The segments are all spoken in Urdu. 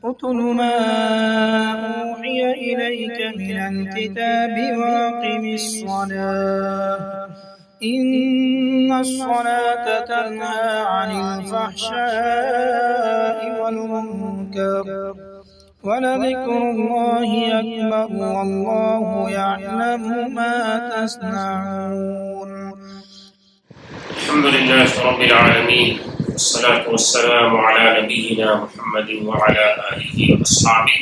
اتل ما أوحي إليك من الكتاب وأقم الصلاة إن الصلاة تنهى عن الفحشاء والمنكر ولذكر الله أكبر والله يعلم ما تصنعون. الحمد لله رب العالمين والصلاة والسلام على نبينا محمد وعلى آله وأصحابه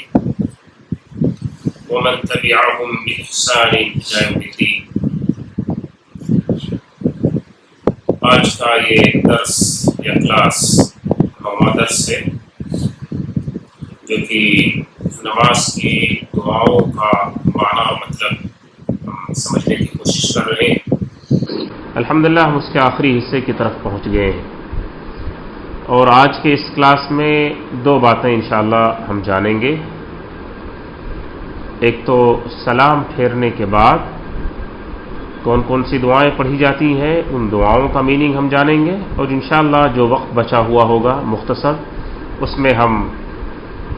ومن تبعهم بإحسان إلى يوم الدين. آج کا یہ درس یا کلاس 9واں درس ہے جو کہ نماز کی دعاؤں کا معنی اور مطلب ہم سمجھنے کی کوشش کر رہے ہیں. الحمدللہ ہم اس کے آخری حصے کی طرف پہنچ گئے ہیں اور آج کے اس کلاس میں 2 باتیں انشاءاللہ ہم جانیں گے. ایک تو سلام پھیرنے کے بعد کون کون سی دعائیں پڑھی جاتی ہیں، ان دعاؤں کا میننگ ہم جانیں گے، اور انشاءاللہ جو وقت بچا ہوا ہوگا مختصر اس میں ہم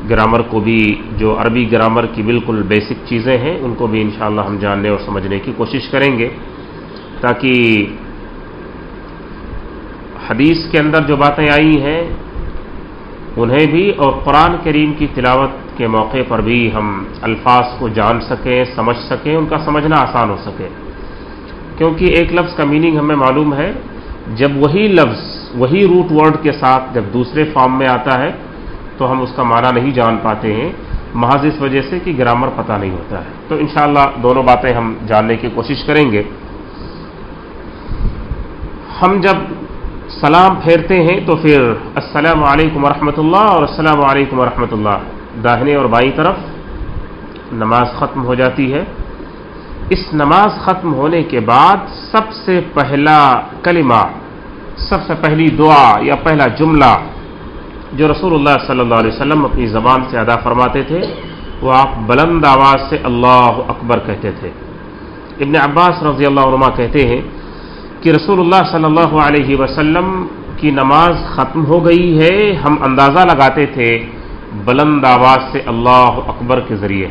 گرامر کو بھی، جو عربی گرامر کی بالکل بیسک چیزیں ہیں ان کو بھی انشاءاللہ ہم جاننے اور سمجھنے کی کوشش کریں گے، تاکہ حدیث کے اندر جو باتیں آئی ہیں انہیں بھی اور قرآن کریم کی تلاوت کے موقع پر بھی ہم الفاظ کو جان سکیں، سمجھ سکیں، ان کا سمجھنا آسان ہو سکے. کیونکہ ایک لفظ کا میننگ ہمیں معلوم ہے، جب وہی لفظ وہی روٹ ورڈ کے ساتھ جب دوسرے فارم میں آتا ہے تو ہم اس کا معنی نہیں جان پاتے ہیں، محض اس وجہ سے کہ گرامر پتہ نہیں ہوتا ہے. تو انشاءاللہ دونوں باتیں ہم جاننے کی کوشش کریں گے. ہم جب سلام پھیرتے ہیں تو پھر السلام علیکم ورحمۃ اللہ اور السلام علیکم ورحمۃ اللہ داہنے اور بائیں طرف نماز ختم ہو جاتی ہے. اس نماز ختم ہونے کے بعد سب سے پہلا کلمہ، سب سے پہلی دعا یا پہلا جملہ جو رسول اللہ صلی اللہ علیہ وسلم اپنی زبان سے ادا فرماتے تھے وہ آپ بلند آواز سے اللہ اکبر کہتے تھے. ابن عباس رضی اللہ عنہما کہتے ہیں کہ رسول اللہ صلی اللہ علیہ وسلم کی نماز ختم ہو گئی ہے، ہم اندازہ لگاتے تھے بلند آواز سے اللہ اکبر کے ذریعے.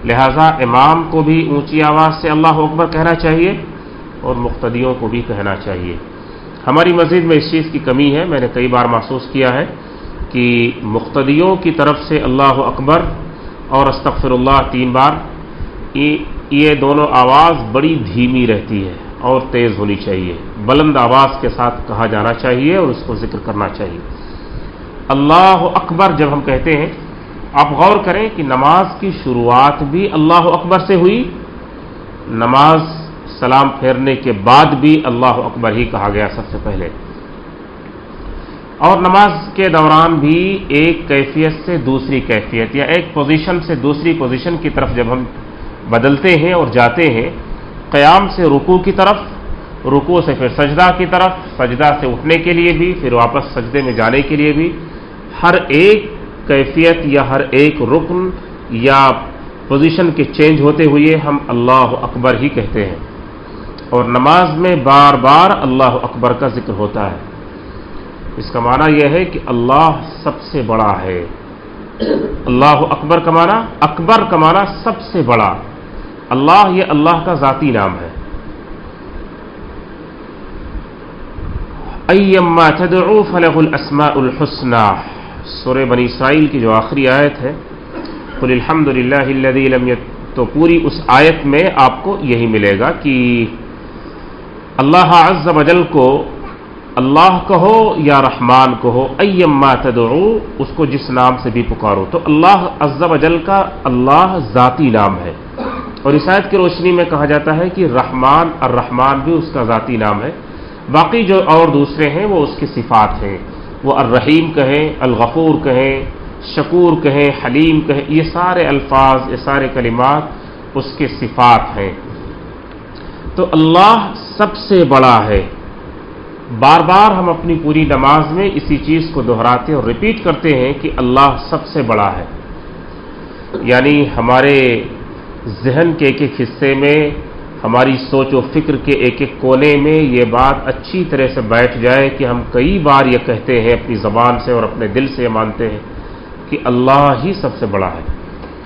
لہذا امام کو بھی اونچی آواز سے اللہ اکبر کہنا چاہیے اور مقتدیوں کو بھی کہنا چاہیے. ہماری مسجد میں اس چیز کی کمی ہے، میں نے کئی بار محسوس کیا ہے کہ مقتدیوں کی طرف سے اللہ اکبر اور استغفر اللہ 3 بار یہ دونوں آواز بڑی دھیمی رہتی ہے اور تیز ہونی چاہیے. بلند آواز کے ساتھ کہا جانا چاہیے اور اس کو ذکر کرنا چاہیے. اللہ اکبر جب ہم کہتے ہیں، آپ غور کریں کہ نماز کی شروعات بھی اللہ اکبر سے ہوئی، نماز سلام پھیرنے کے بعد بھی اللہ اکبر ہی کہا گیا سب سے پہلے، اور نماز کے دوران بھی ایک کیفیت سے دوسری کیفیت یا ایک پوزیشن سے دوسری پوزیشن کی طرف جب ہم بدلتے ہیں اور جاتے ہیں، قیام سے رکوع کی طرف، رکوع سے پھر سجدہ کی طرف، سجدہ سے اٹھنے کے لیے بھی، پھر واپس سجدے میں جانے کے لیے بھی، ہر ایک کیفیت یا ہر ایک رکن یا پوزیشن کے چینج ہوتے ہوئے ہم اللہ اکبر ہی کہتے ہیں. اور نماز میں بار بار اللہ اکبر کا ذکر ہوتا ہے. اس کا معنی یہ ہے کہ اللہ سب سے بڑا ہے. اللہ اکبر کا معنی، اکبر کا معنی سب سے بڑا. اللہ یہ اللہ کا ذاتی نام ہے. ایما تدعو فلہ الاسماء الحسنى، سورہ بنی اسرائیل کی جو آخری آیت ہے، قل الحمد للہ الذی لم تو پوری اس آیت میں آپ کو یہی ملے گا کہ اللہ عز و جل کو اللہ کہو یا رحمان کہو، ایما تدعو، اس کو جس نام سے بھی پکارو. تو اللہ عز و جل کا اللہ ذاتی نام ہے، اور اس آیت کی روشنی میں کہا جاتا ہے کہ رحمان الرحمان بھی اس کا ذاتی نام ہے. باقی جو اور دوسرے ہیں وہ اس کی صفات ہیں. وہ الرحیم کہیں، الغفور کہیں، شکور کہیں، حلیم کہیں، یہ سارے الفاظ، یہ سارے کلمات اس کے صفات ہیں. تو اللہ سب سے بڑا ہے. بار بار ہم اپنی پوری نماز میں اسی چیز کو دہراتے اور ریپیٹ کرتے ہیں کہ اللہ سب سے بڑا ہے. یعنی ہمارے ذہن کے ایک ایک حصے میں، ہماری سوچ و فکر کے ایک ایک کونے میں یہ بات اچھی طرح سے بیٹھ جائے کہ ہم کئی بار یہ کہتے ہیں اپنی زبان سے اور اپنے دل سے یہ مانتے ہیں کہ اللہ ہی سب سے بڑا ہے،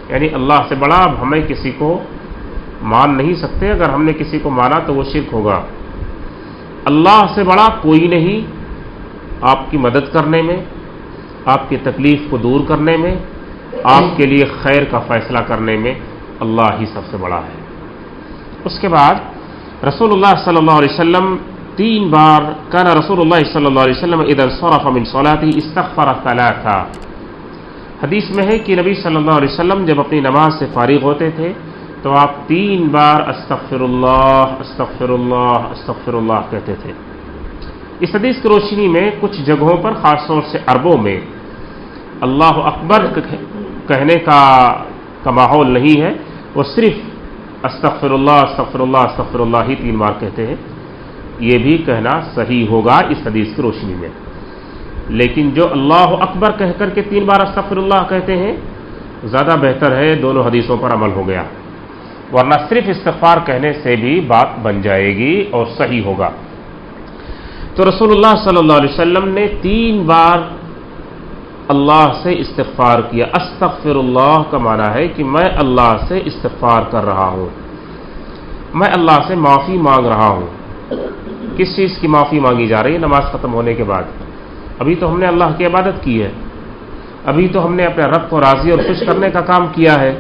یعنی اللہ سے بڑا اب ہمیں کسی کو مان نہیں سکتے، اگر ہم نے کسی کو مانا تو وہ شرک ہوگا۔ اللہ سے بڑا کوئی نہیں، آپ کی مدد کرنے میں، آپ کی تکلیف کو دور کرنے میں، آپ کے لیے خیر کا فیصلہ کرنے میں اللہ ہی سب سے بڑا ہے۔ اس کے بعد رسول اللہ صلی اللہ علیہ وسلم 3 بار کان رسول اللہ صلی اللہ علیہ وسلم اذا انصرف من صلاته استغفر 3۔ حدیث میں ہے کہ نبی صلی اللہ علیہ وسلم جب اپنی نماز سے فارغ ہوتے تھے تو آپ 3 بار استغفر اللہ استغفر اللہ استغفر اللہ کہتے تھے۔ اس حدیث کی روشنی میں کچھ جگہوں پر، خاص طور سے عربوں میں، اللہ اکبر کہنے کا ماحول نہیں ہے، وہ صرف استغفر اللہ استغفر اللہ استغفر اللہ ہی 3 بار کہتے ہیں۔ یہ بھی کہنا صحیح ہوگا اس حدیث کی روشنی میں، لیکن جو اللہ اکبر کہہ کر کے 3 بار استغفر اللہ کہتے ہیں زیادہ بہتر ہے، دونوں حدیثوں پر عمل ہو گیا، ورنہ صرف استغفار کہنے سے بھی بات بن جائے گی اور صحیح ہوگا۔ تو رسول اللہ صلی اللہ علیہ وسلم نے 3 بار اللہ سے استغفار کیا۔ استغفر اللہ کا معنی ہے کہ میں اللہ سے استغفار کر رہا ہوں، میں اللہ سے معافی مانگ رہا ہوں۔ کس چیز کی معافی مانگی جا رہی ہے؟ نماز ختم ہونے کے بعد۔ ابھی تو ہم نے اللہ کی عبادت کی ہے، ابھی تو ہم نے اپنے رب کو راضی اور خوش کرنے کا کام کیا ہے،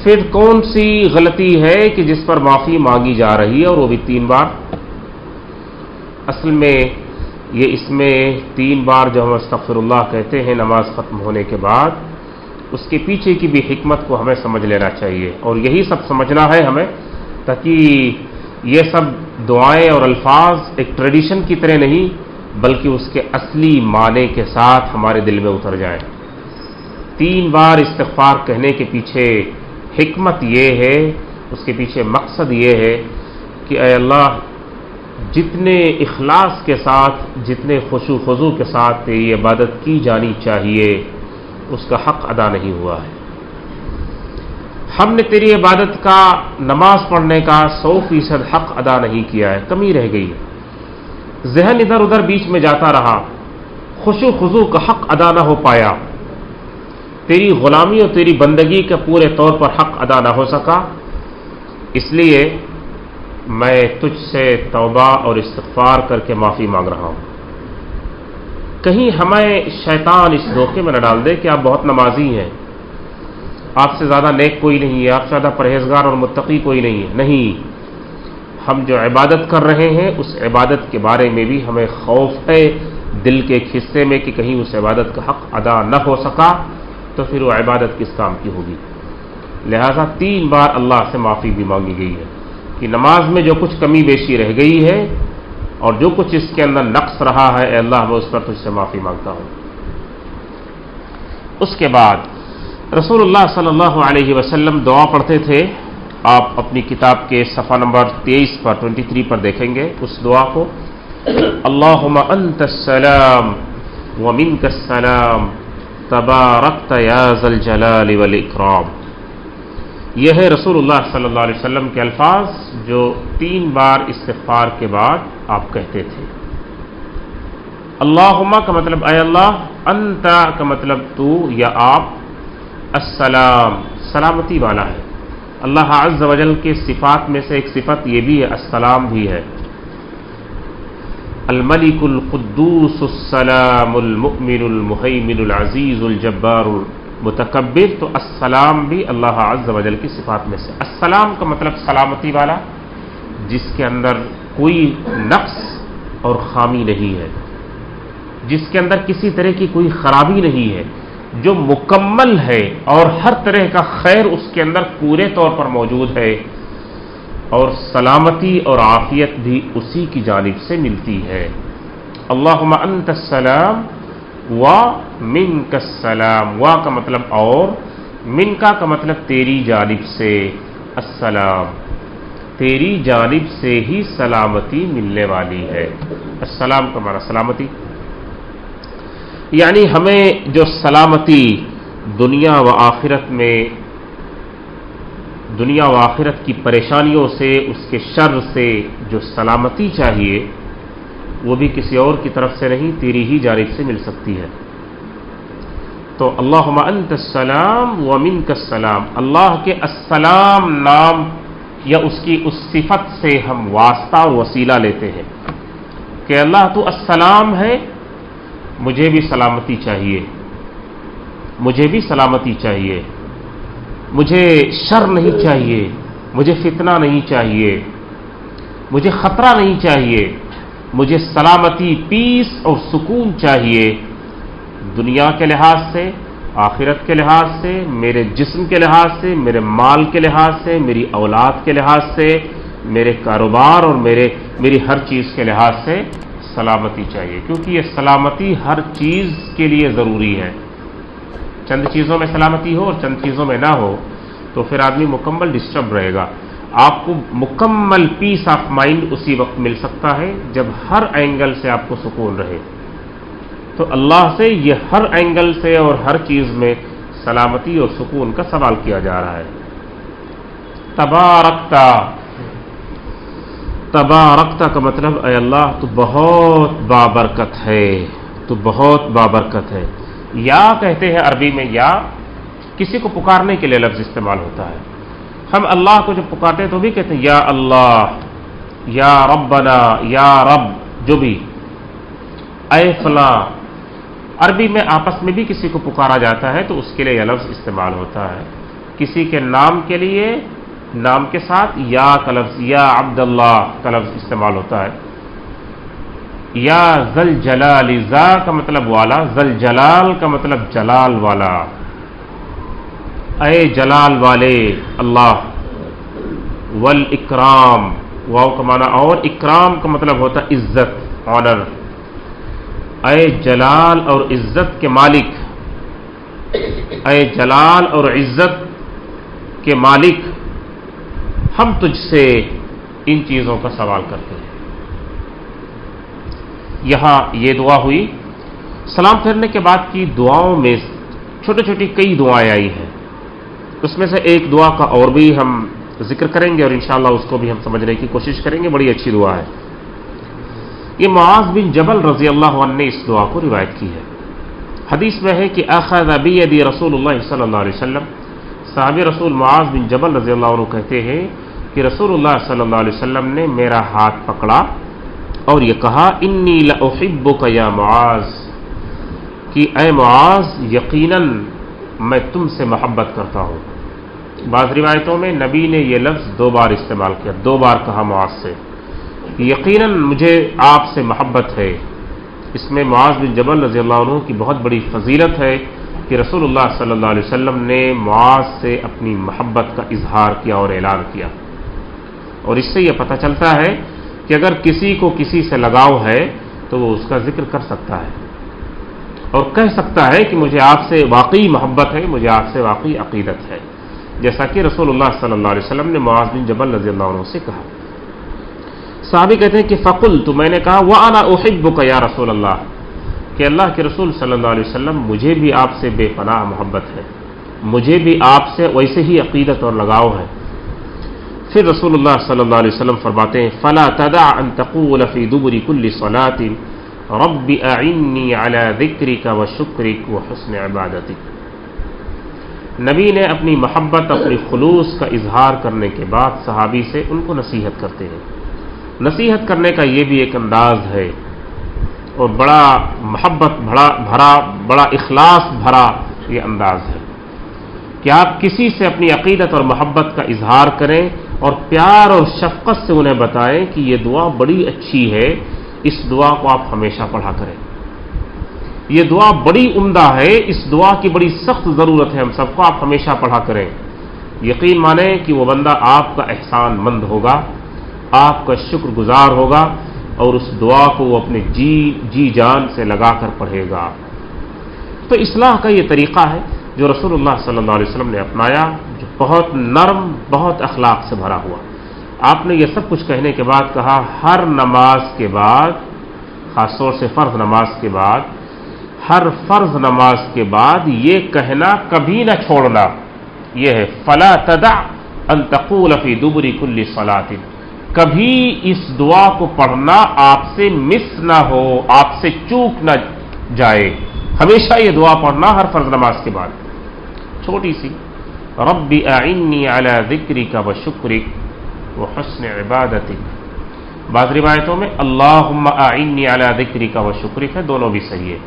پھر کون سی غلطی ہے کہ جس پر معافی مانگی جا رہی ہے اور وہ بھی 3 بار؟ اصل میں یہ اس میں 3 بار جو ہم استغفر اللہ کہتے ہیں نماز ختم ہونے کے بعد، اس کے پیچھے کی بھی حکمت کو ہمیں سمجھ لینا چاہیے، اور یہی سب سمجھنا ہے ہمیں، تاکہ یہ سب دعائیں اور الفاظ ایک ٹریڈیشن کی طرح نہیں بلکہ اس کے اصلی معنی کے ساتھ ہمارے دل میں اتر جائے۔ 3 بار استغفار کہنے کے پیچھے حکمت یہ ہے، اس کے پیچھے مقصد یہ ہے کہ اے اللہ، جتنے اخلاص کے ساتھ، جتنے خشوع و خضوع کے ساتھ تیری عبادت کی جانی چاہیے اس کا حق ادا نہیں ہوا ہے۔ ہم نے تیری عبادت کا، نماز پڑھنے کا 100% حق ادا نہیں کیا ہے، کمی رہ گئی ہے، ذہن ادھر ادھر بیچ میں جاتا رہا، خشوع و خضوع کا حق ادا نہ ہو پایا، تیری غلامی اور تیری بندگی کا پورے طور پر حق ادا نہ ہو سکا، اس لیے میں تجھ سے توبہ اور استغفار کر کے معافی مانگ رہا ہوں۔ کہیں ہمیں شیطان اس دھوکے میں نہ ڈال دے کہ آپ بہت نمازی ہیں، آپ سے زیادہ نیک کوئی نہیں ہے، آپ سے زیادہ پرہیزگار اور متقی کوئی نہیں ہے۔ نہیں، ہم جو عبادت کر رہے ہیں اس عبادت کے بارے میں بھی ہمیں خوف ہے دل کے ایک حصے میں کہ کہیں اس عبادت کا حق ادا نہ ہو سکا تو پھر وہ عبادت کس کام کی ہوگی۔ لہذا 3 بار اللہ سے معافی بھی مانگی گئی ہے کہ نماز میں جو کچھ کمی بیشی رہ گئی ہے اور جو کچھ اس کے اندر نقص رہا ہے، اے اللہ میں اس پر تجھ سے معافی مانگتا ہوں۔ اس کے بعد رسول اللہ صلی اللہ علیہ وسلم دعا پڑھتے تھے، آپ اپنی کتاب کے صفحہ نمبر 23 پر دیکھیں گے اس دعا کو، اللہم انت السلام ومنک السلام تبارکت یا ذا الجلال والاکرام۔ یہ ہے رسول اللہ صلی اللہ علیہ وسلم کے الفاظ جو 3 بار استغفار کے بعد آپ کہتے تھے۔ اللہم کا مطلب اے اللہ، انت کا مطلب تو یا آپ، السلام سلامتی والا ہے۔ اللہ عز و جل کے صفات میں سے ایک صفت یہ بھی ہے، السلام بھی ہے۔ الملک القدوس السلام المؤمن المہیمن العزیز الجبار المتکبر، تو السلام بھی اللہ عز و جل کی صفات میں سے۔ السلام کا مطلب سلامتی والا، جس کے اندر کوئی نقص اور خامی نہیں ہے، جس کے اندر کسی طرح کی کوئی خرابی نہیں ہے، جو مکمل ہے اور ہر طرح کا خیر اس کے اندر پورے طور پر موجود ہے، اور سلامتی اور عافیت بھی اسی کی جانب سے ملتی ہے۔ اللہم انت السلام و منک السلام، و کا مطلب اور، منکا کا مطلب تیری جانب سے، السلام تیری جانب سے ہی سلامتی ملنے والی ہے۔ السلام کا معنی سلامتی، یعنی ہمیں جو سلامتی دنیا و آخرت میں، دنیا و آخرت کی پریشانیوں سے، اس کے شر سے جو سلامتی چاہیے وہ بھی کسی اور کی طرف سے نہیں، تیری ہی جانب سے مل سکتی ہے۔ تو اللہم انت السلام ومنک السلام، اللہ کے السلام نام یا اس کی اس صفت سے ہم واسطہ اور وسیلہ لیتے ہیں کہ اللہ تو السلام ہے، مجھے بھی سلامتی چاہیے، مجھے بھی سلامتی چاہیے، مجھے شر نہیں چاہیے، مجھے فتنہ نہیں چاہیے، مجھے خطرہ نہیں چاہیے، مجھے سلامتی، پیس اور سکون چاہیے، دنیا کے لحاظ سے، آخرت کے لحاظ سے، میرے جسم کے لحاظ سے، میرے مال کے لحاظ سے، میری اولاد کے لحاظ سے، میرے کاروبار اور میری ہر چیز کے لحاظ سے سلامتی چاہیے، کیونکہ یہ سلامتی ہر چیز کے لیے ضروری ہے۔ چند چیزوں میں سلامتی ہو اور چند چیزوں میں نہ ہو تو پھر آدمی مکمل ڈسٹرب رہے گا۔ آپ کو مکمل پیس آف مائنڈ اسی وقت مل سکتا ہے جب ہر اینگل سے آپ کو سکون رہے۔ تو اللہ سے یہ ہر اینگل سے اور ہر چیز میں سلامتی اور سکون کا سوال کیا جا رہا ہے۔ تبارکتا، تبارکتا کا مطلب اے اللہ تو بہت بابرکت ہے، تو بہت بابرکت ہے۔ یا کہتے ہیں عربی میں، یا کسی کو پکارنے کے لیے لفظ استعمال ہوتا ہے۔ ہم اللہ کو جب پکارتے ہیں تو بھی کہتے ہیں یا اللہ، یا ربنا، یا رب، جو بھی، اے فلاں۔ عربی میں آپس میں بھی کسی کو پکارا جاتا ہے تو اس کے لیے یہ لفظ استعمال ہوتا ہے۔ کسی کے نام کے لیے نام کے ساتھ یا کا لفظ، یا عبداللہ کا لفظ استعمال ہوتا ہے۔ یا ذل جلال، ذا کا مطلب والا، ذل جلال کا مطلب جلال والا، اے جلال والے اللہ، والاکرام، واو کا معنی اور اکرام کا مطلب ہوتا ہے عزت، آنر، اے جلال اور عزت کے مالک، اے جلال اور عزت کے مالک، ہم تجھ سے ان چیزوں کا سوال کرتے ہیں۔ یہاں یہ دعا ہوئی۔ سلام پھیرنے کے بعد کی دعاؤں میں چھوٹی چھوٹی کئی دعائیں آئی ہیں، اس میں سے ایک دعا کا اور بھی ہم ذکر کریں گے اور انشاءاللہ اس کو بھی ہم سمجھنے کی کوشش کریں گے۔ بڑی اچھی دعا ہے یہ۔ معاذ بن جبل رضی اللہ عنہ نے اس دعا کو روایت کی ہے۔ حدیث میں ہے کہ اخذ بیدی رسول اللہ صلی اللہ علیہ وسلم، صحابی رسول معاذ بن جبل رضی اللہ عنہ کہتے ہیں کہ رسول اللہ صلی اللہ علیہ وسلم نے میرا ہاتھ پکڑا اور یہ کہا انی لاحبک یا معاذ، کہ اے معاذ یقیناً میں تم سے محبت کرتا ہوں۔ بعض روایتوں میں نبی نے یہ لفظ 2 بار استعمال کیا، 2 بار کہا معاذ سے کہ یقیناً مجھے آپ سے محبت ہے۔ اس میں معاذ بن جبل رضی اللہ عنہ کی بہت بڑی فضیلت ہے کہ رسول اللہ صلی اللہ علیہ وسلم نے معاذ سے اپنی محبت کا اظہار کیا اور اعلان کیا، اور اس سے یہ پتہ چلتا ہے کہ اگر کسی کو کسی سے لگاؤ ہے تو وہ اس کا ذکر کر سکتا ہے اور کہہ سکتا ہے کہ مجھے آپ سے واقعی محبت ہے، مجھے آپ سے واقعی عقیدت ہے، جیسا کہ رسول اللہ صلی اللہ علیہ وسلم نے معاذ بن جبل رضی اللہ عنہ سے کہا۔ صحابی کہتے ہیں کہ فقلت، میں نے کہا وانا احبک یا رسول اللہ، کہ اللہ کے رسول صلی اللہ علیہ وسلم مجھے بھی آپ سے بے پناہ محبت ہے، مجھے بھی آپ سے ویسے ہی عقیدت اور لگاؤ ہے۔ پھر رسول اللہ صلی اللہ علیہ وسلم فرماتے ہیں فلا تدع ان تقول فی دبر کل صلاۃ رب اعنی علی ذکرک وشکرک وحسن عبادتک۔ نبی نے اپنی محبت، اپنی خلوص کا اظہار کرنے کے بعد صحابی سے ان کو نصیحت کرتے ہیں۔ نصیحت کرنے کا یہ بھی ایک انداز ہے اور بڑا محبت بھرا، بڑا اخلاص بھرا یہ انداز ہے کہ آپ کسی سے اپنی عقیدت اور محبت کا اظہار کریں اور پیار اور شفقت سے انہیں بتائیں کہ یہ دعا بڑی اچھی ہے، اس دعا کو آپ ہمیشہ پڑھا کریں، یہ دعا بڑی عمدہ ہے، اس دعا کی بڑی سخت ضرورت ہے ہم سب کو، آپ ہمیشہ پڑھا کریں۔ یقین مانیں کہ وہ بندہ آپ کا احسان مند ہوگا، آپ کا شکر گزار ہوگا اور اس دعا کو وہ اپنے جی جان سے لگا کر پڑھے گا۔ تو اصلاح کا یہ طریقہ ہے جو رسول اللہ صلی اللہ علیہ وسلم نے اپنایا، جو بہت نرم، بہت اخلاق سے بھرا ہوا۔ آپ نے یہ سب کچھ کہنے کے بعد کہا ہر نماز کے بعد، خاص طور سے فرض نماز کے بعد، ہر فرض نماز کے بعد یہ کہنا کبھی نہ چھوڑنا، یہ ہے فلا تدع ان تقول فی دبر کل صلاۃ، کبھی اس دعا کو پڑھنا آپ سے مس نہ ہو، آپ سے چوک نہ جائے، ہمیشہ یہ دعا پڑھنا ہر فرض نماز کے بعد، چھوٹی سی، ربی اعنی علی ذکرک و شکرک و حسن عبادتک۔ بعض روایتوں میں اللہم اعنی علی ذکرک و شکرک ہے، دونوں بھی صحیح ہے۔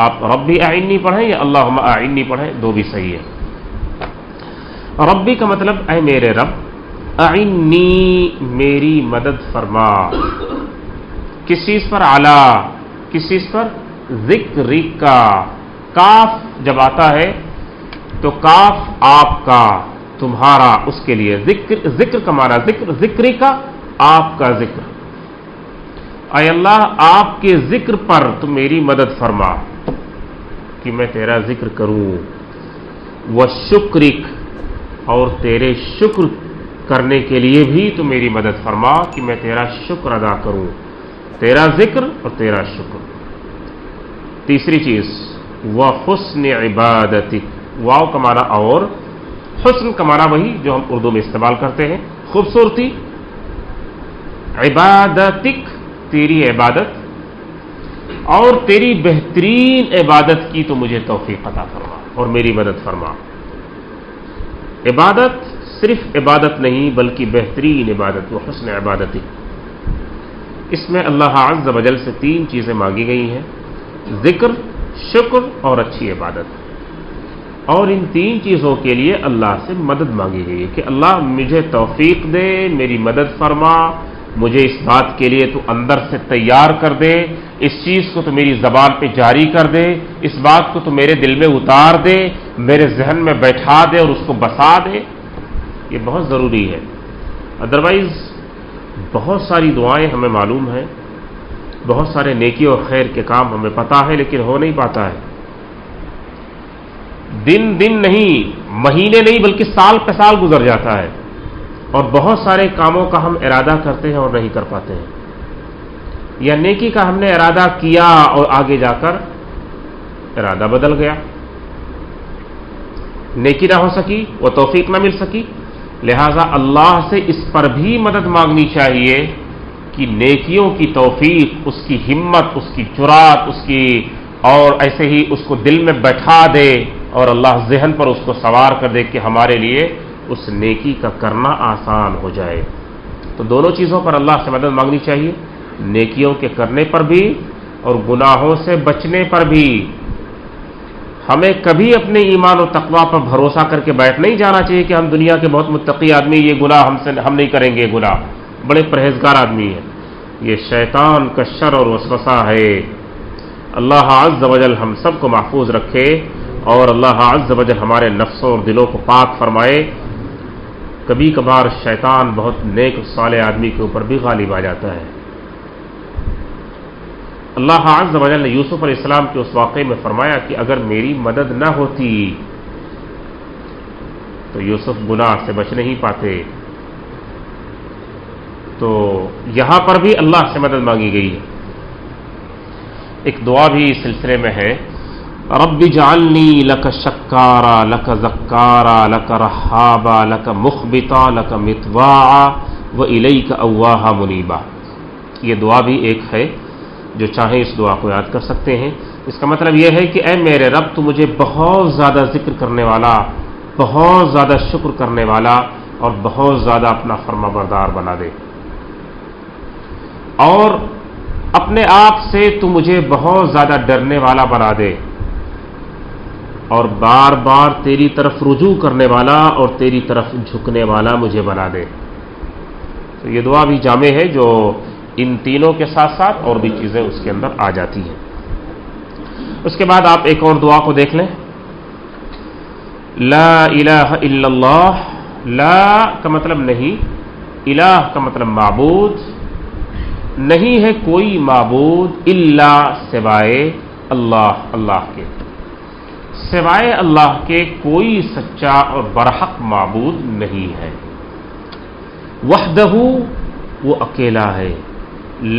آپ ربی اعنی پڑھیں یا اللہم اعنی پڑھیں، دو بھی صحیح ہے۔ ربی کا مطلب اے میرے رب، اعنی میری مدد فرما، کس چیز پر؟ علی، کس چیز پر؟ ذکری کا۔ کاف جب آتا ہے تو کاف آپ کا، تمہارا، اس کے لیے ذکر کا معنی ذکری کا، آپ کا ذکر۔ اے اللہ آپ کے ذکر پر تم میری مدد فرما کہ میں تیرا ذکر کروں، وشکرک، اور تیرے شکر کرنے کے لیے بھی تم میری مدد فرما کہ میں تیرا شکر ادا کروں، تیرا ذکر اور تیرا شکر۔ تیسری چیز وحسن عبادتک، واو کا معنی اور، حسن کا معنی وہی جو ہم اردو میں استعمال کرتے ہیں، خوبصورتی، عبادتک تیری عبادت، اور تیری بہترین عبادت کی تو مجھے توفیق عطا فرما اور میری مدد فرما۔ عبادت صرف عبادت نہیں بلکہ بہترین عبادت، وہ حسن عبادتک۔ اس میں اللہ عز و جل سے 3 چیزیں مانگی گئی ہیں، ذکر، شکر اور اچھی عبادت، اور ان 3 چیزوں کے لیے اللہ سے مدد مانگی گئی ہے کہ اللہ مجھے توفیق دے، میری مدد فرما، مجھے اس بات کے لیے تو اندر سے تیار کر دے، اس چیز کو تو میری زبان پہ جاری کر دے، اس بات کو تو میرے دل میں اتار دے، میرے ذہن میں بیٹھا دے اور اس کو بسا دے۔ یہ بہت ضروری ہے، ادروائز بہت ساری دعائیں ہمیں معلوم ہیں، بہت سارے نیکی اور خیر کے کام ہمیں پتہ ہے، لیکن ہو نہیں پاتا ہے۔ دن نہیں، مہینے نہیں بلکہ سال پہ سال گزر جاتا ہے، اور بہت سارے کاموں کا ہم ارادہ کرتے ہیں اور نہیں کر پاتے ہیں، یا نیکی کا ہم نے ارادہ کیا اور آگے جا کر ارادہ بدل گیا، نیکی نہ ہو سکی، وہ توفیق نہ مل سکی۔ لہذا اللہ سے اس پر بھی مدد مانگنی چاہیے کہ نیکیوں کی توفیق، اس کی ہمت، اس کی جرات، اس کی، اور ایسے ہی اس کو دل میں بیٹھا دے اور اللہ ذہن پر اس کو سوار کر دے کہ ہمارے لیے اس نیکی کا کرنا آسان ہو جائے۔ تو دونوں چیزوں پر اللہ سے مدد مانگنی چاہیے، نیکیوں کے کرنے پر بھی اور گناہوں سے بچنے پر بھی۔ ہمیں کبھی اپنے ایمان و تقویٰ پر بھروسہ کر کے بیٹھ نہیں جانا چاہیے کہ ہم دنیا کے بہت متقی آدمی، یہ گناہ ہم نہیں کریں گے، گناہ بڑے پرہیزگار آدمی ہیں۔ یہ شیطان کا شر اور وسوسہ ہے۔ اللہ عز و جل ہم سب کو محفوظ رکھے، اور اللہ عز و جل ہمارے نفسوں اور دلوں کو پاک فرمائے۔ کبھی کبھار شیطان بہت نیک صالح آدمی کے اوپر بھی غالب آ جاتا ہے۔ اللہ عز و جل نے یوسف علیہ السلام کے اس واقعے میں فرمایا کہ اگر میری مدد نہ ہوتی تو یوسف گناہ سے بچ نہیں پاتے۔ تو یہاں پر بھی اللہ سے مدد مانگی گئی ہے۔ ایک دعا بھی اس سلسلے میں ہے، رب اجعلنی لک شکارا لک ذکارا لک رہابا لک مخبتا لک مطواعا والیک اواہا منیبا۔ یہ دعا بھی ایک ہے، جو چاہیں اس دعا کو یاد کر سکتے ہیں۔ اس کا مطلب یہ ہے کہ اے میرے رب تو مجھے بہت زیادہ ذکر کرنے والا، بہت زیادہ شکر کرنے والا اور بہت زیادہ اپنا فرما بردار بنا دے، اور اپنے آپ سے تو مجھے بہت زیادہ ڈرنے والا بنا دے، اور بار بار تیری طرف رجوع کرنے والا اور تیری طرف جھکنے والا مجھے بنا دے۔ تو یہ دعا بھی جامع ہے جو ان تینوں کے ساتھ ساتھ اور بھی چیزیں اس کے اندر آ جاتی ہیں۔ اس کے بعد آپ ایک اور دعا کو دیکھ لیں، لا الہ الا اللہ۔ لا کا مطلب نہیں، الہ کا مطلب معبود، نہیں ہے کوئی معبود الا سوائے اللہ، اللہ کے سوائے اللہ کے کوئی سچا اور برحق معبود نہیں ہے۔ وحدہ، وہ اکیلا ہے،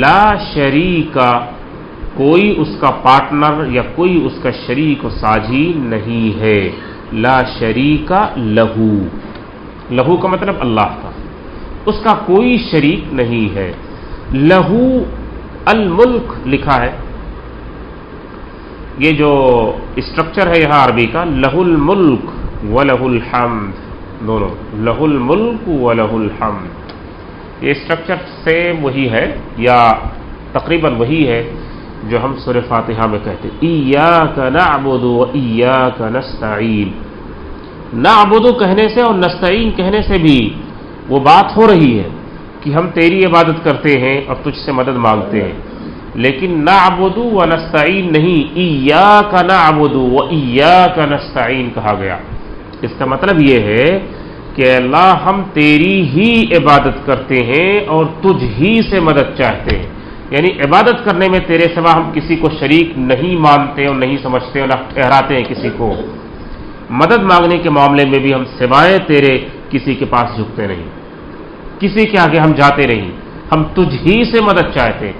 لا شریکا، کوئی اس کا پارٹنر یا کوئی اس کا شریک و ساجھی نہیں ہے، لا شریکا لہو، لہو کا مطلب اللہ کا، اس کا کوئی شریک نہیں ہے۔ لہو الملک لکھا ہے، یہ جو اسٹرکچر ہے یہاں عربی کا، لہ الملک ولہ الحمد، دونوں لہ الملک ولہ الحمد، یہ اسٹرکچر سیم وہی ہے یا تقریباً وہی ہے جو ہم سورہ فاتحہ میں کہتے ہیں ایاک نعبد و ایاک نستعین۔ نعبد کہنے سے اور نستعین کہنے سے بھی وہ بات ہو رہی ہے کہ ہم تیری عبادت کرتے ہیں اور تجھ سے مدد مانگتے ہیں، لیکن نعبد و نستعین نہیں، ایاک نعبد و ایاک نستعین کہا گیا۔ اس کا مطلب یہ ہے کہ اللہ ہم تیری ہی عبادت کرتے ہیں اور تجھ ہی سے مدد چاہتے ہیں، یعنی عبادت کرنے میں تیرے سوا ہم کسی کو شریک نہیں مانتے اور نہیں سمجھتے اور نہ ٹھہراتے ہیں کسی کو۔ مدد مانگنے کے معاملے میں بھی ہم سوائے تیرے کسی کے پاس جھکتے نہیں، کسی کے آگے ہم جاتے نہیں، ہم تجھ ہی سے مدد چاہتے ہیں۔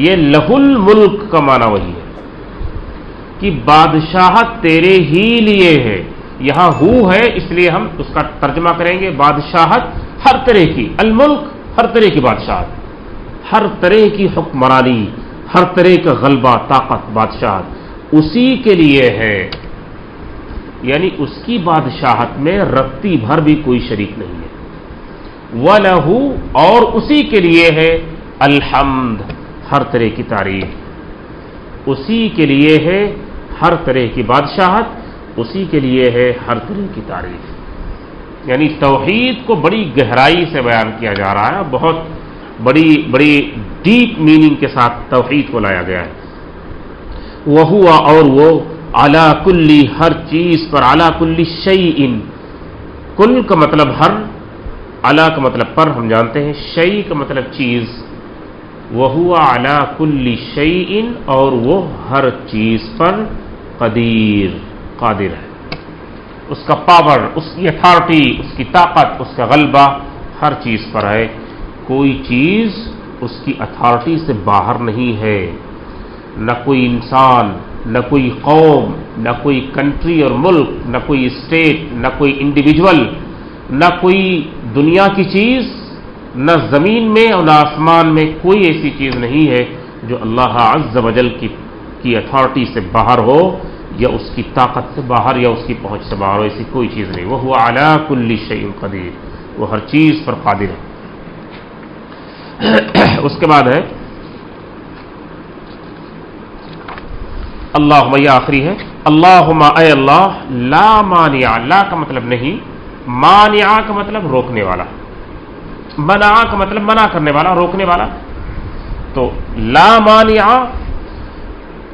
یہ لہ الملک کا معنی وہی ہے کہ بادشاہت تیرے ہی لیے ہے، یہاں ہو ہے اس لیے ہم اس کا ترجمہ کریں گے بادشاہت ہر طرح کی، الملک ہر طرح کی بادشاہت، ہر طرح کی حکمرانی، ہر طرح کا غلبہ، طاقت، بادشاہت اسی کے لیے ہے، یعنی اس کی بادشاہت میں رتی بھر بھی کوئی شریک نہیں ہے۔ وَلَهُ اور اسی کے لیے ہے الحمد، ہر طرح کی تعریف، اسی کے لیے ہے ہر طرح کی بادشاہت، اسی کے لیے ہے ہر طرح کی تعریف۔ یعنی توحید کو بڑی گہرائی سے بیان کیا جا رہا ہے، بہت بڑی ڈیپ میننگ کے ساتھ توحید کو لایا گیا ہے۔ وَهُوَ اور وہ عَلَى كُلِّ ہر چیز پر، عَلَى كُلِّ شَيْءٍ کل کا مطلب ہر، عَلَى کا مطلب پر ہم جانتے ہیں، شَيْء کا مطلب چیز، وَهُوَ عَلَى كُلِّ شَيْءٍ اور وہ ہر چیز پر قدیر، قادر ہے، اس کا پاور، اس کی اتھارٹی، اس کی طاقت، اس کا غلبہ ہر چیز پر ہے، کوئی چیز اس کی اتھارٹی سے باہر نہیں ہے، نہ کوئی انسان، نہ کوئی قوم، نہ کوئی کنٹری اور ملک، نہ کوئی اسٹیٹ، نہ کوئی انڈیویجول، نہ کوئی دنیا کی چیز، نہ زمین میں اور نہ آسمان میں کوئی ایسی چیز نہیں ہے جو اللہ عز و جل کی اتھارٹی سے باہر ہو یا اس کی طاقت سے باہر یا اس کی پہنچ سے باہر ہو، ایسی کوئی چیز نہیں۔ وَهُوَ عَلَى كُلِّ شَيْءٍ قدیر، وہ ہر چیز پر قادر ہے۔ اس کے بعد ہے اللہم، یہ آخری ہے، اللہم اے اللہ، لا مانع، لا کا مطلب نہیں، مانع کا مطلب روکنے والا، منع کا مطلب منع کرنے والا، روکنے والا، تو لا مانع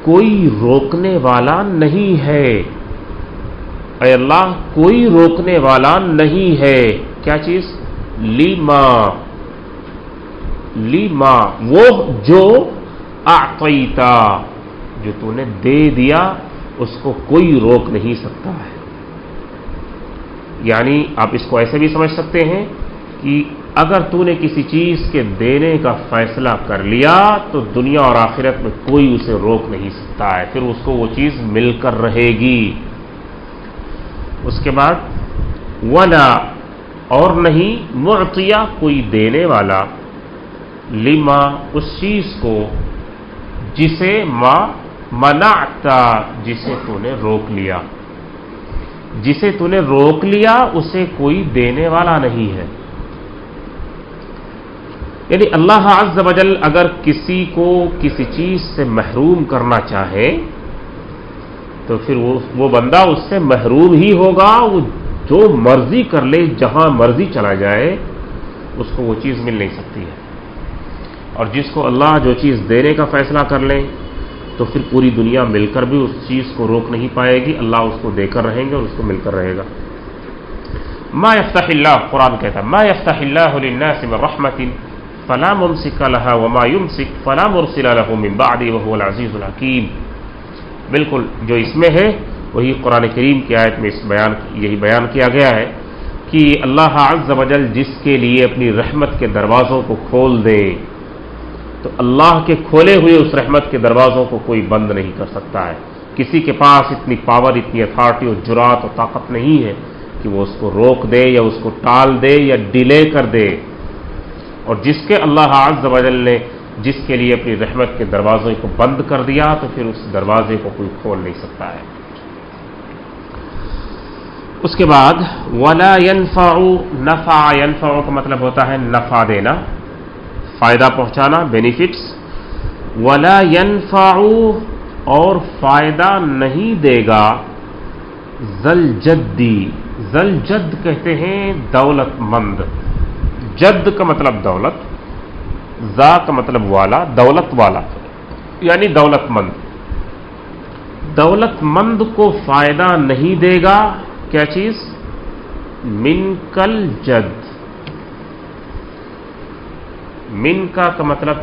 کوئی روکنے والا نہیں ہے، اے اللہ کوئی روکنے والا نہیں ہے، کیا چیز؟ لیما وہ جو اعطیتا جو تو نے دے دیا اس کو کوئی روک نہیں سکتا ہے۔ یعنی آپ اس کو ایسے بھی سمجھ سکتے ہیں کہ اگر تو نے کسی چیز کے دینے کا فیصلہ کر لیا تو دنیا اور آخرت میں کوئی اسے روک نہیں سکتا ہے، پھر اس کو وہ چیز مل کر رہے گی۔ اس کے بعد ولا اور نہیں، معطیہ کوئی دینے والا، لما اس چیز کو، جسے ما منعتا جسے تو نے روک لیا، جسے تو نے روک لیا اسے کوئی دینے والا نہیں ہے۔ یعنی اللہ عز و جل اگر کسی کو کسی چیز سے محروم کرنا چاہے تو پھر وہ بندہ اس سے محروم ہی ہوگا، وہ جو مرضی کر لے، جہاں مرضی چلا جائے، اس کو وہ چیز مل نہیں سکتی ہے۔ اور جس کو اللہ جو چیز دینے کا فیصلہ کر لے تو پھر پوری دنیا مل کر بھی اس چیز کو روک نہیں پائے گی، اللہ اس کو دے کر رہیں گے اور اس کو مل کر رہے گا۔ ما یفتح اللہ، قرآن کہتا ہے ما یفتح اللہ للناس من رحمت فلا ممسک لها وما یمسک فلا مرسل له من بعده وهو العزیز الحکیم۔ بالکل جو اس میں ہے وہی قرآن کریم کی آیت میں یہی بیان کیا گیا ہے کہ اللہ عز و جل جس کے لیے اپنی رحمت کے دروازوں کو کھول دے تو اللہ کے کھولے ہوئے اس رحمت کے دروازوں کو کوئی بند نہیں کر سکتا ہے۔ کسی کے پاس اتنی پاور، اتنی اتھارٹی اور جرات اور طاقت نہیں ہے کہ وہ اس کو روک دے یا اس کو ٹال دے یا ڈیلے کر دے۔ اور جس کے اللہ عز و جل نے جس کے لیے اپنی رحمت کے دروازوں کو بند کر دیا تو پھر اس دروازے کو کوئی کھول نہیں سکتا ہے۔ اس کے بعد ولا ينفع، نفع، ينفع کا مطلب ہوتا ہے نفع دینا، فائدہ پہنچانا، بینیفٹس۔ ولا ينفع، اور فائدہ نہیں دے گا، ذل جدی، ذل جد کہتے ہیں دولت مند، جد کا مطلب دولت، ذا کا مطلب والا، دولت والا یعنی دولت مند۔ دولت مند کو فائدہ نہیں دے گا کیا چیز؟ من کل جد، من کا مطلب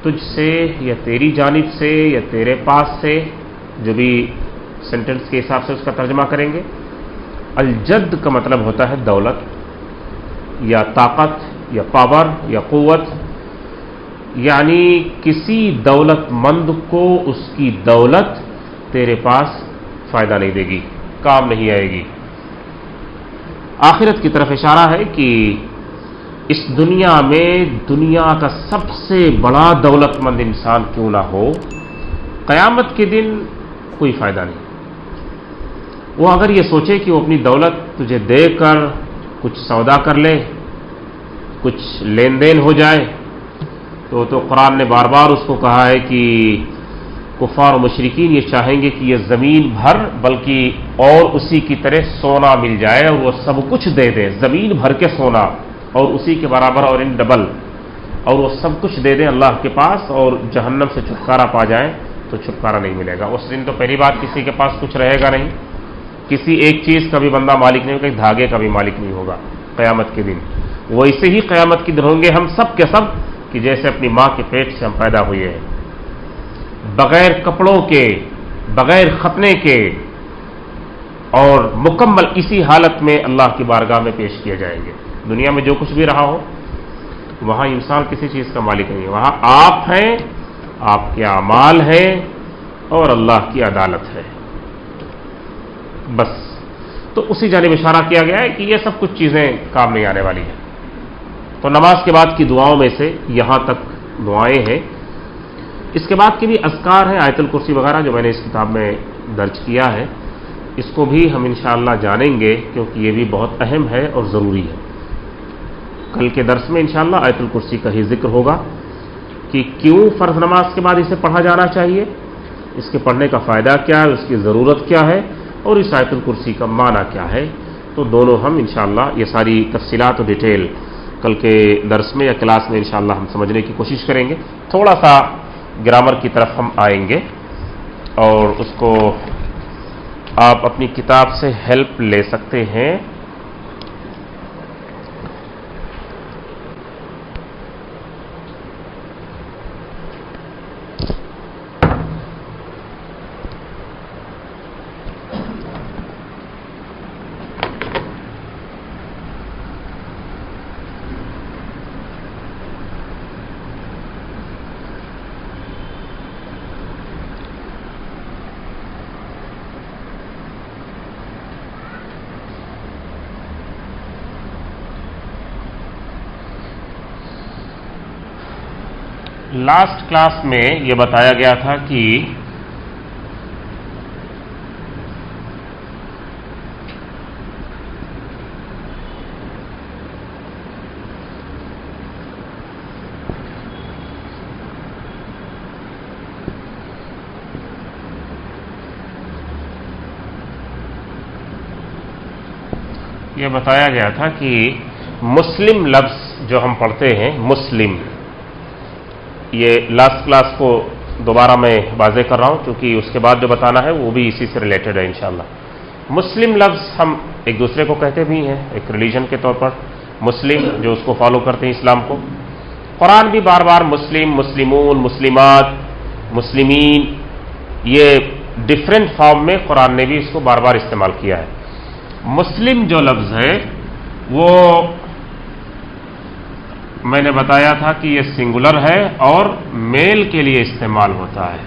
تجھ سے یا تیری جانب سے یا تیرے پاس سے، جو بھی سینٹنس کے حساب سے اس کا ترجمہ کریں گے۔ الجد کا مطلب ہوتا ہے دولت یا طاقت یا پاور یا قوت، یعنی کسی دولت مند کو اس کی دولت تیرے پاس فائدہ نہیں دے گی، کام نہیں آئے گی۔ آخرت کی طرف اشارہ ہے کہ اس دنیا میں دنیا کا سب سے بڑا دولت مند انسان کیوں نہ ہو، قیامت کے دن کوئی فائدہ نہیں۔ وہ اگر یہ سوچے کہ وہ اپنی دولت تجھے دے کر کچھ سودا کر لے، کچھ لین دین ہو جائے، تو قرآن نے بار بار اس کو کہا ہے کہ کفار و مشرکین یہ چاہیں گے کہ یہ زمین بھر بلکہ اور اسی کی طرح سونا مل جائے اور وہ سب کچھ دے دیں، زمین بھر کے سونا اور اسی کے برابر اور ان ڈبل، اور وہ سب کچھ دے دیں اللہ کے پاس اور جہنم سے چھٹکارا پا جائیں تو چھٹکارا نہیں ملے گا۔ اس دن تو پہلی بات کسی کے پاس کچھ رہے گا نہیں، کسی ایک چیز کا بھی بندہ مالک نہیں ہوگا، دھاگے کا بھی مالک نہیں ہوگا قیامت کے دن۔ ویسے ہی قیامت کے دن ہوں گے ہم سب کے سب کہ جیسے اپنی ماں کے پیٹ سے ہم پیدا ہوئے ہیں، بغیر کپڑوں کے، بغیر ختنے کے، اور مکمل اسی حالت میں اللہ کی بارگاہ میں پیش کیے جائیں گے۔ دنیا میں جو کچھ بھی رہا ہو وہاں انسان کسی چیز کا مالک نہیں ہے، وہاں آپ ہیں، آپ کے اعمال ہیں اور اللہ کی عدالت ہے، بس۔ تو اسی جانب اشارہ کیا گیا ہے کہ یہ سب کچھ چیزیں کام نہیں آنے والی ہیں۔ تو نماز کے بعد کی دعاؤں میں سے یہاں تک دعائیں ہیں۔ اس کے بعد کے بھی اذکار ہیں، آیت الکرسی وغیرہ جو میں نے اس کتاب میں درج کیا ہے، اس کو بھی ہم انشاءاللہ جانیں گے کیونکہ یہ بھی بہت اہم ہے اور ضروری ہے۔ کل کے درس میں انشاءاللہ آیت الکرسی کا ہی ذکر ہوگا کہ کیوں فرض نماز کے بعد اسے پڑھا جانا چاہیے، اس کے پڑھنے کا فائدہ کیا ہے، اس کی ضرورت کیا ہے، اور اس آیت الکرسی کا معنی کیا ہے۔ تو دونوں ہم انشاءاللہ یہ ساری تفصیلات و ڈیٹیل کل کے درس میں یا کلاس میں انشاءاللہ ہم سمجھنے کی کوشش کریں گے۔ تھوڑا سا گرامر کی طرف ہم آئیں گے اور اس کو آپ اپنی کتاب سے ہیلپ لے سکتے ہیں۔ لاسٹ کلاس میں یہ بتایا گیا تھا کہ مسلم لفظ جو ہم پڑھتے ہیں، مسلم، یہ لاسٹ کلاس کو دوبارہ میں واضح کر رہا ہوں کیونکہ اس کے بعد جو بتانا ہے وہ بھی اسی سے ریلیٹڈ ہے انشاءاللہ۔ مسلم لفظ ہم ایک دوسرے کو کہتے بھی ہیں، ایک ریلیجن کے طور پر مسلم جو اس کو فالو کرتے ہیں اسلام کو۔ قرآن بھی بار بار مسلم، مسلمون، مسلمات، مسلمین، یہ ڈفرینٹ فارم میں قرآن نے بھی اس کو بار بار استعمال کیا ہے۔ مسلم جو لفظ ہے وہ میں نے بتایا تھا کہ یہ سنگولر ہے اور میل کے لیے استعمال ہوتا ہے،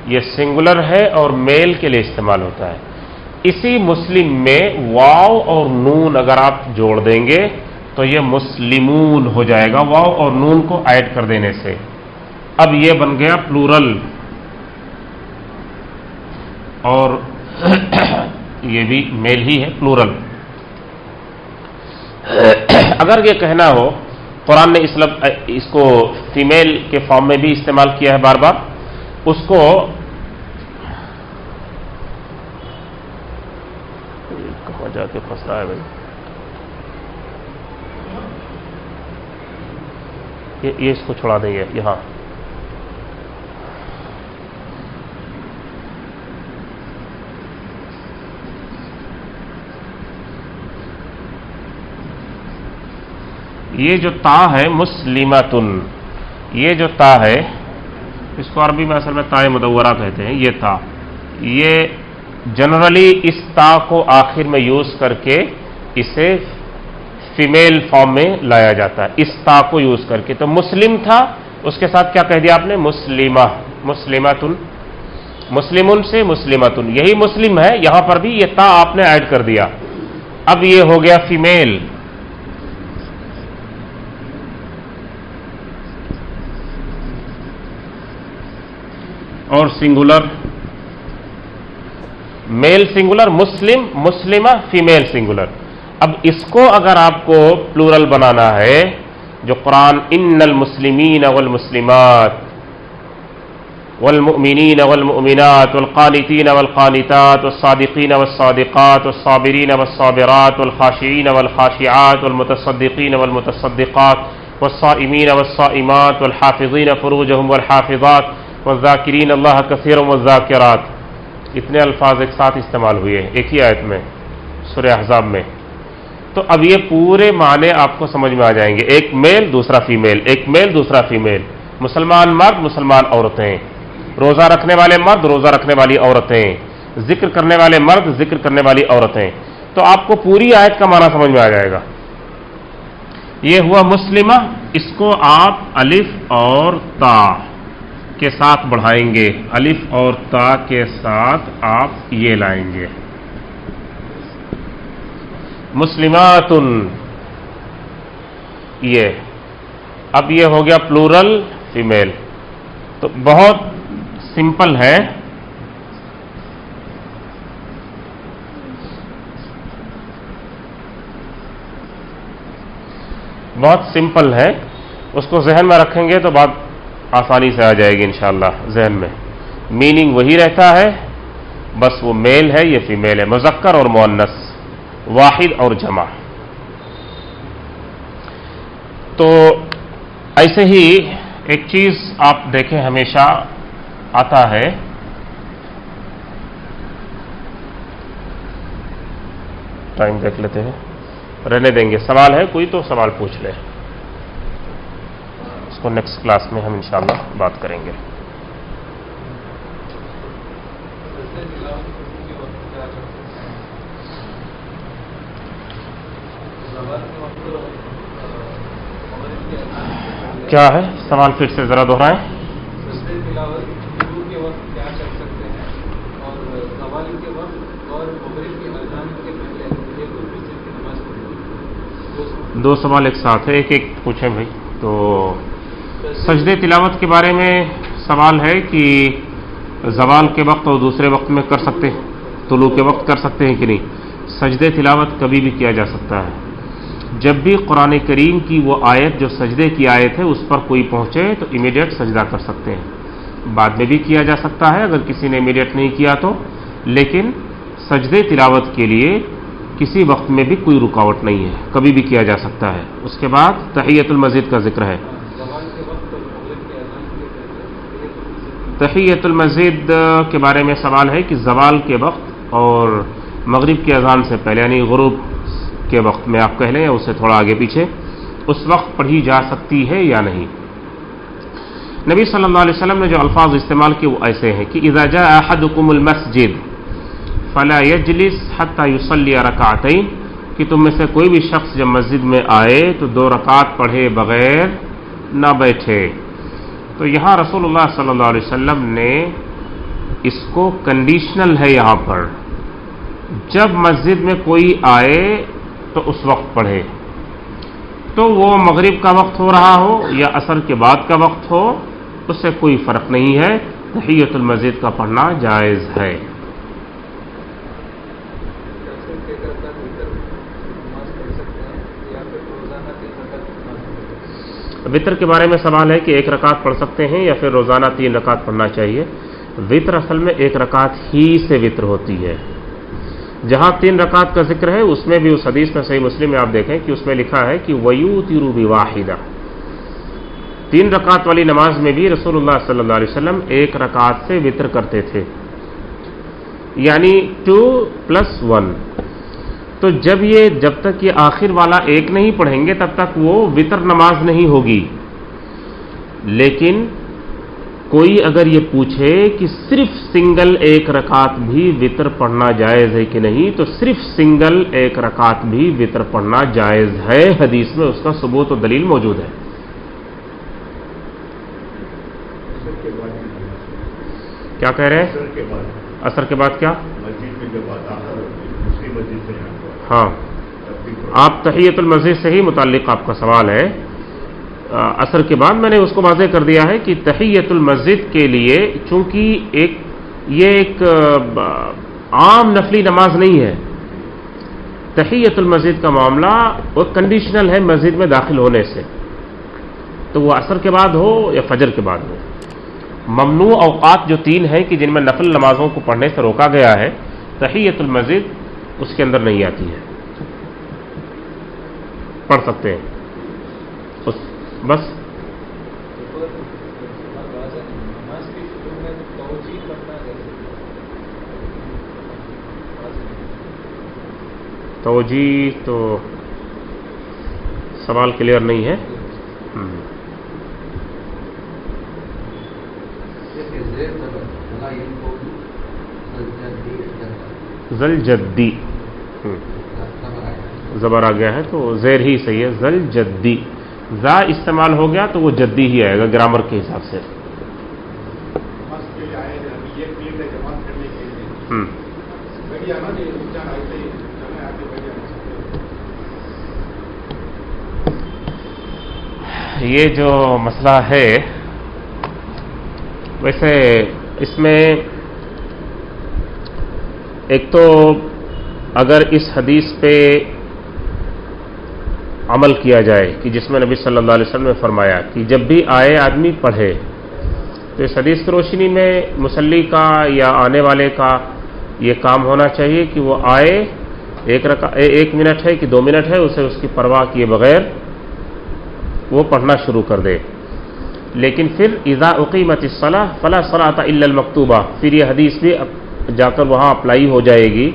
یہ سنگولر ہے اور میل کے لیے استعمال ہوتا ہے۔ اسی مسلم میں واو اور نون اگر آپ جوڑ دیں گے تو یہ مسلمون ہو جائے گا واو اور نون کو ایڈ کر دینے سے. اب یہ بن گیا پلورل، اور یہ بھی میل ہی ہے، پلورل. اگر یہ کہنا ہو قرآن نے اس کو فیمیل کے فارم میں بھی استعمال کیا ہے بار بار، اس کو کہاں جا کے پھنس رہا ہے بھائی، یہ اس کو چھوڑا دیں گے یہاں. یہ جو تا ہے مسلمتن، یہ جو تا ہے اس کو عربی میں اصل میں تائے مدورہ کہتے ہیں. یہ تا، یہ جنرلی اس تا کو آخر میں یوز کر کے اسے فیمیل فارم میں لایا جاتا ہے، اس تا کو یوز کر کے. تو مسلم تھا، اس کے ساتھ کیا کہہ دیا آپ نے؟ مسلمہ، مسلمتن. مسلمن سے مسلمتن، یہی مسلم ہے، یہاں پر بھی یہ تا آپ نے ایڈ کر دیا. اب یہ ہو گیا فیمیل. اور سنگولر، میل سنگولر مسلم، مسلمہ فیمیل سنگولر. اب اس کو اگر آپ کو پلورل بنانا ہے، جو قرآن ان المسلمین والمسلمات والمؤمنین والمؤمنات والقانتین والقانتات والصادقین والصادقات والصابرین والصابرات والخاشعین والخاشعات والمتصدقین والمتصدقات والصائمین والصائمات والحافظین فروجهم والحافظات والذاکرین اللہ کثیرا والذاکرات، اتنے الفاظ ایک ساتھ استعمال ہوئے ایک ہی آیت میں سورہ احزاب میں. تو اب یہ پورے معنی آپ کو سمجھ میں آ جائیں گے، ایک میل دوسرا فیمیل، ایک میل دوسرا فیمیل، مسلمان مرد مسلمان عورتیں، روزہ رکھنے والے مرد روزہ رکھنے والی عورتیں، ذکر کرنے والے مرد ذکر کرنے والی عورتیں. تو آپ کو پوری آیت کا معنی سمجھ میں آ جائے گا. یہ ہوا مسلمہ، اس کو آپ الف اور تا کے ساتھ بڑھائیں گے، الف اور تا کے ساتھ آپ یہ لائیں گے مسلماتن. یہ اب یہ ہو گیا پلورل فیمیل. تو بہت سمپل ہے، بہت سمپل ہے. اس کو ذہن میں رکھیں گے تو بات آسانی سے آ جائے گی انشاءاللہ ذہن میں. میننگ وہی رہتا ہے، بس وہ میل ہے یہ فیمیل ہے، مذکر اور مؤنث، واحد اور جمع. تو ایسے ہی ایک چیز آپ دیکھیں ہمیشہ آتا ہے، ٹائم دیکھ لیتے ہیں، رہنے دیں گے. سوال ہے کوئی تو سوال پوچھ لیں، اس کو نیکسٹ کلاس میں ہم انشاءاللہ بات کریں گے. کیا ہے سوال؟ پھر سے ذرا دہرائیں. دو سوال ایک ساتھ ہے، ایک ایک پوچھیں بھائی. تو سجدے تلاوت کے بارے میں سوال ہے کہ زوال کے وقت اور دوسرے وقت میں کر سکتے ہیں، طلوع کے وقت کر سکتے ہیں کہ نہیں؟ سجدے تلاوت کبھی بھی کیا جا سکتا ہے. جب بھی قرآن کریم کی وہ آیت جو سجدے کی آیت ہے اس پر کوئی پہنچے تو امیڈیٹ سجدہ کر سکتے ہیں. بعد میں بھی کیا جا سکتا ہے اگر کسی نے امیڈیٹ نہیں کیا تو، لیکن سجدے تلاوت کے لیے کسی وقت میں بھی کوئی رکاوٹ نہیں ہے، کبھی بھی کیا جا سکتا ہے. اس کے بعد تحیۃ المسجد کا ذکر ہے. تحیۃ المسجد کے بارے میں سوال ہے کہ زوال کے وقت اور مغرب کی اذان سے پہلے یعنی غروب کے وقت میں آپ کہہ لیں یا اس سے تھوڑا آگے پیچھے، اس وقت پڑھی جا سکتی ہے یا نہیں؟ نبی صلی اللہ علیہ وسلم نے جو الفاظ استعمال کیے وہ ایسے ہیں کہ اذا جاء احدکم المسجد فلا يجلس حتى يصلي ركعتين، کہ تم میں سے کوئی بھی شخص جب مسجد میں آئے تو 2 رکعت پڑھے بغیر نہ بیٹھے. تو یہاں رسول اللہ صلی اللہ علیہ وسلم نے اس کو کنڈیشنل ہے یہاں پر، جب مسجد میں کوئی آئے تو اس وقت پڑھے. تو وہ مغرب کا وقت ہو رہا ہو یا عصر کے بعد کا وقت ہو، اس سے کوئی فرق نہیں ہے، تحیۃ المسجد کا پڑھنا جائز ہے۔ وطر کے بارے میں سوال ہے کہ ایک رکعت پڑھ سکتے ہیں یا پھر روزانہ 3 رکعت پڑھنا چاہیے۔ وطر اصل میں ایک رکعت ہی سے وطر ہوتی ہے۔ جہاں 3 رکعت کا ذکر ہے اس میں بھی اس حدیث میں صحیح مسلم میں آپ دیکھیں کہ اس میں لکھا ہے کہ وَيُوتِرُ بِوَاحِدَةٍ، 3 رکعت والی نماز میں بھی رسول اللہ صلی اللہ علیہ وسلم ایک رکعت سے وطر کرتے تھے، یعنی 2+1۔ تو جب تک یہ آخر والا ایک نہیں پڑھیں گے تب تک وہ وطر نماز نہیں ہوگی۔ لیکن کوئی اگر یہ پوچھے کہ صرف سنگل ایک رکعت بھی وطر پڑھنا جائز ہے کہ نہیں، تو صرف سنگل ایک رکعت بھی وطر پڑھنا جائز ہے، حدیث میں اس کا ثبوت و دلیل موجود ہے۔ کیا کہہ رہے ہیں؟ عصر کے بعد کیا؟ ہاں، آپ تحیۃ المسجد سے ہی متعلق آپ کا سوال ہے۔ عصر کے بعد میں نے اس کو واضح کر دیا ہے کہ تحیۃ المسجد کے لیے چونکہ یہ ایک عام نفلی نماز نہیں ہے، تحیۃ المسجد کا معاملہ وہ کنڈیشنل ہے مسجد میں داخل ہونے سے، تو وہ عصر کے بعد ہو یا فجر کے بعد ہو۔ ممنوع اوقات جو 3 ہیں کہ جن میں نفل نمازوں کو پڑھنے سے روکا گیا ہے، تحیۃ المسجد اس کے اندر نہیں آتی ہے، پڑھ سکتے ہیں بس۔ توجیہ تو سوال کلیئر نہیں ہے۔ ذل جدی زبر آ گیا ہے تو زیر ہی صحیح ہے، ذل جدی، زا استعمال ہو گیا تو وہ جدی ہی آئے گا گرامر کے حساب سے۔ یہ جو مسئلہ ہے ویسے اس میں ایک تو اگر اس حدیث پہ عمل کیا جائے کہ جس میں نبی صلی اللہ علیہ وسلم نے فرمایا کہ جب بھی آئے آدمی پڑھے، تو اس حدیث کی روشنی میں مصلی کا یا آنے والے کا یہ کام ہونا چاہیے کہ وہ آئے، 1 منٹ ہے کہ 2 منٹ ہے، اسے اس کی پرواہ کیے بغیر وہ پڑھنا شروع کر دے۔ لیکن پھر اذا اقیمت الصلاۃ فلا صلاۃ الا المکتوبہ، پھر یہ حدیث بھی جا کر وہاں اپلائی ہو جائے گی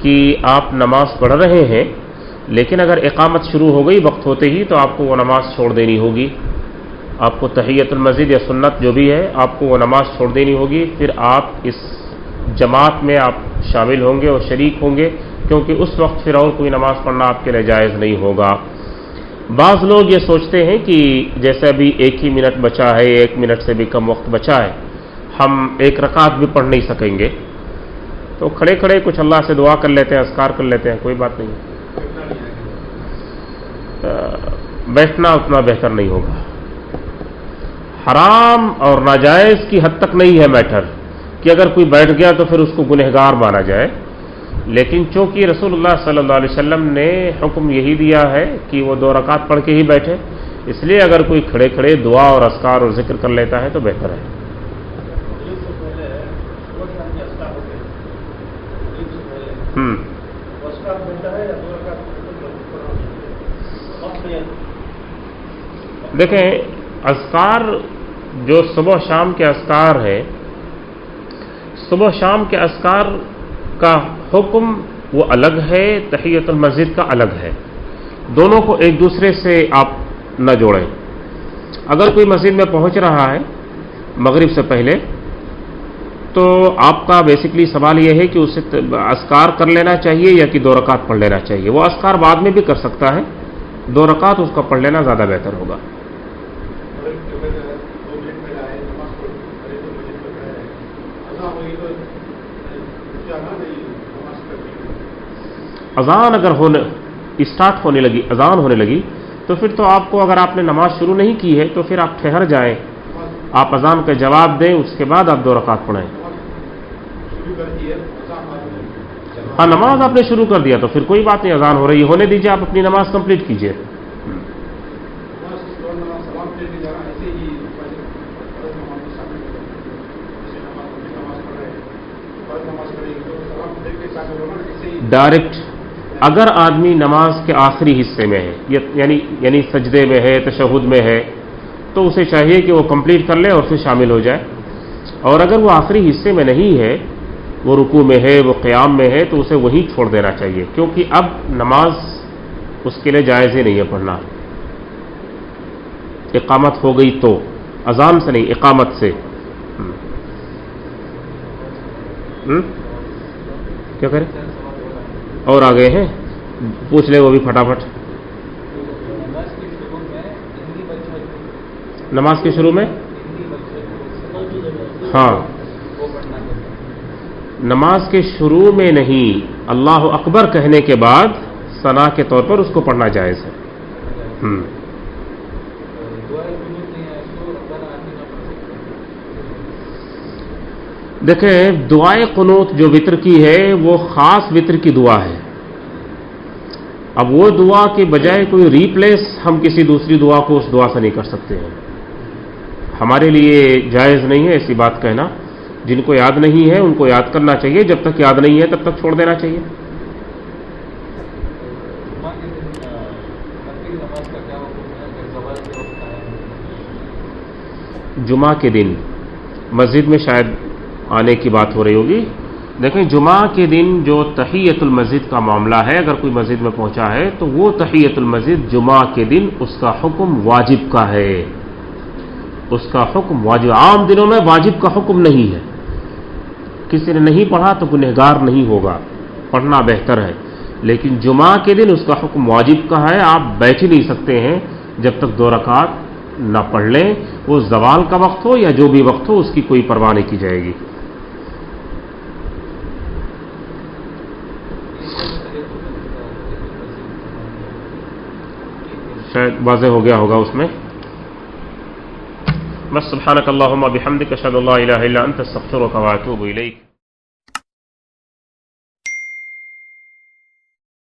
کہ آپ نماز پڑھ رہے ہیں لیکن اگر اقامت شروع ہو گئی وقت ہوتے ہی تو آپ کو وہ نماز چھوڑ دینی ہوگی، آپ کو تحیۃ المسجد یا سنت جو بھی ہے آپ کو وہ نماز چھوڑ دینی ہوگی، پھر آپ اس جماعت میں آپ شامل ہوں گے اور شریک ہوں گے، کیونکہ اس وقت پھر اور کوئی نماز پڑھنا آپ کے لیے جائز نہیں ہوگا۔ بعض لوگ یہ سوچتے ہیں کہ جیسے ابھی 1 ہی منٹ بچا ہے، 1 منٹ سے بھی کم وقت بچا ہے، ہم 1 رکعت بھی پڑھ نہیں سکیں گے، تو کھڑے کھڑے کچھ اللہ سے دعا کر لیتے ہیں، اذکار کر لیتے ہیں، کوئی بات نہیں، بیٹھنا اتنا بہتر نہیں ہوگا۔ حرام اور ناجائز کی حد تک نہیں ہے میٹر کہ اگر کوئی بیٹھ گیا تو پھر اس کو گنہگار مانا جائے، لیکن چونکہ رسول اللہ صلی اللہ علیہ وسلم نے حکم یہی دیا ہے کہ وہ 2 رکعت پڑھ کے ہی بیٹھے، اس لیے اگر کوئی کھڑے کھڑے دعا اور اذکار اور ذکر کر لیتا ہے تو بہتر ہے۔ دیکھیں اذکار جو صبح شام کے اذکار ہیں، صبح شام کے اذکار کا حکم وہ الگ ہے، تحیۃ المسجد کا الگ ہے، دونوں کو ایک دوسرے سے آپ نہ جوڑیں۔ اگر کوئی مسجد میں پہنچ رہا ہے مغرب سے پہلے تو آپ کا بیسکلی سوال یہ ہے کہ اسے اذکار کر لینا چاہیے یا کہ 2 رکعت پڑھ لینا چاہیے۔ وہ اذکار بعد میں بھی کر سکتا ہے، 2 رکعت اس کا پڑھ لینا زیادہ بہتر ہوگا۔ اذان اگر اسٹارٹ ہونے لگی، اذان ہونے لگی تو پھر تو آپ کو، اگر آپ نے نماز شروع نہیں کی ہے تو پھر آپ ٹھہر جائیں، آپ اذان کا جواب دیں، اس کے بعد آپ 2 رکعت پڑھیں۔ ہاں نماز آپ نے شروع کر دیا تو پھر کوئی بات نہیں، اذان ہو رہی ہے، ہونے دیجیے، آپ اپنی نماز کمپلیٹ کیجیے۔ ڈائریکٹ اگر آدمی نماز کے آخری حصے میں ہے، یعنی سجدے میں ہے، تشہد میں ہے، تو اسے چاہیے کہ وہ کمپلیٹ کر لے اور پھر شامل ہو جائے، اور اگر وہ آخری حصے میں نہیں ہے، وہ رکوع میں ہے، وہ قیام میں ہے، تو اسے وہیں چھوڑ دینا چاہیے، کیونکہ اب نماز اس کے لیے جائز ہی نہیں ہے پڑھنا۔ اقامت ہو گئی تو، اذان سے نہیں، اقامت سے۔ کیا کریں؟ اور آگے ہیں، پوچھ لے وہ بھی فٹافٹ۔ نماز کے شروع میں، ہاں نماز کے شروع میں نہیں، اللہ اکبر کہنے کے بعد ثنا کے طور پر اس کو پڑھنا جائز ہے۔ دیکھیں دعائے قنوت جو وطر کی ہے وہ خاص وطر کی دعا ہے، اب وہ دعا کے بجائے کوئی ریپلیس ہم کسی دوسری دعا کو اس دعا سے نہیں کر سکتے ہیں، ہمارے لیے جائز نہیں ہے ایسی بات کہنا۔ جن کو یاد نہیں ہے ان کو یاد کرنا چاہیے، جب تک یاد نہیں ہے تب تک چھوڑ دینا چاہیے۔ جمعہ کے دن مسجد میں شاید آنے کی بات ہو رہی ہوگی۔ دیکھیں جمعہ کے دن جو تحیۃ المسجد کا معاملہ ہے، اگر کوئی مسجد میں پہنچا ہے تو وہ تحیۃ المسجد جمعہ کے دن اس کا حکم واجب کا ہے، اس کا حکم واجب، عام دنوں میں واجب کا حکم نہیں ہے۔ کسی نے نہیں پڑھا تو گنہگار نہیں ہوگا، پڑھنا بہتر ہے، لیکن جمعہ کے دن اس کا حکم واجب کا ہے، آپ بیٹھ ہی نہیں سکتے ہیں جب تک 2 رکعت نہ پڑھ لیں، وہ زوال کا وقت ہو یا جو بھی وقت ہو، اس کی کوئی پرواہ نہیں کی جائے گی۔ شاید واضح ہو گیا ہوگا اس میں۔ بس سبحانک اللہم بحمدک اشہد ان لا الہ الا انت استغفرک واتوب الیک۔